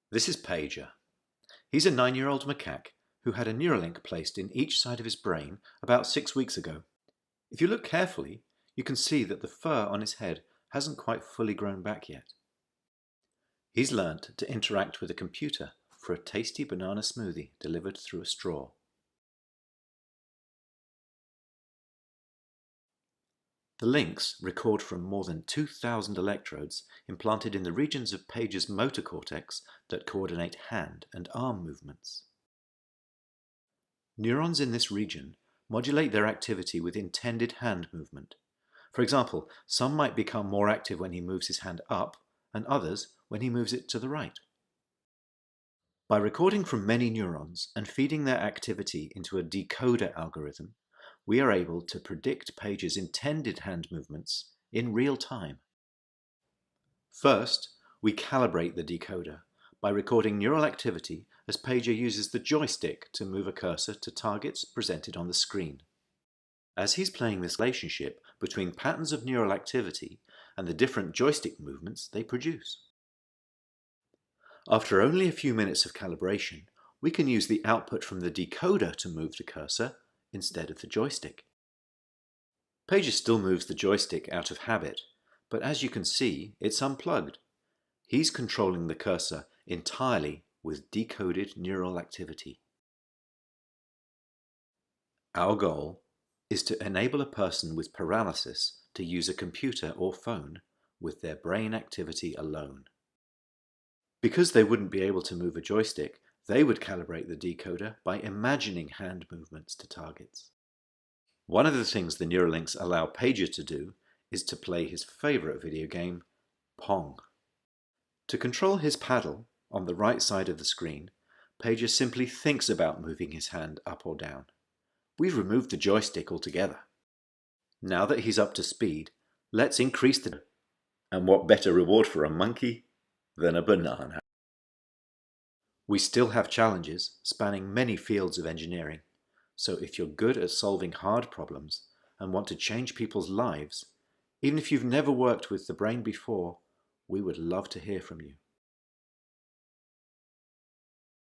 This is Pager. He's a 9-year-old macaque who had a Neuralink placed in each side of his brain about 6 weeks ago. If you look carefully, you can see that the fur on his head hasn't quite fully grown back yet. He's learnt to interact with a computer for a tasty banana smoothie delivered through a straw. The links record from more than 2,000 electrodes implanted in the regions of Pager's motor cortex that coordinate hand and arm movements. Neurons in this region modulate their activity with intended hand movement. For example, some might become more active when he moves his hand up, and others when he moves it to the right. By recording from many neurons and feeding their activity into a decoder algorithm, we are able to predict Pager's intended hand movements in real time. First, we calibrate the decoder by recording neural activity as Pager uses the joystick to move a cursor to targets presented on the screen. As he's playing this relationship between patterns of neural activity and the different joystick movements they produce. After only a few minutes of calibration, we can use the output from the decoder to move the cursor instead of the joystick. Pager still moves the joystick out of habit, but as you can see, it's unplugged. He's controlling the cursor entirely with decoded neural activity. Our goal is to enable a person with paralysis to use a computer or phone with their brain activity alone. Because they wouldn't be able to move a joystick, they would calibrate the decoder by imagining hand movements to targets. One of the things the Neuralinks allow Pager to do is to play his favorite video game, Pong. To control his paddle on the right side of the screen, Pager simply thinks about moving his hand up or down. We've removed the joystick altogether. Now that he's up to speed, let's increase the... And what better reward for a monkey than a banana? We still have challenges spanning many fields of engineering, so if you're good at solving hard problems and want to change people's lives, even if you've never worked with the brain before, we would love to hear from you.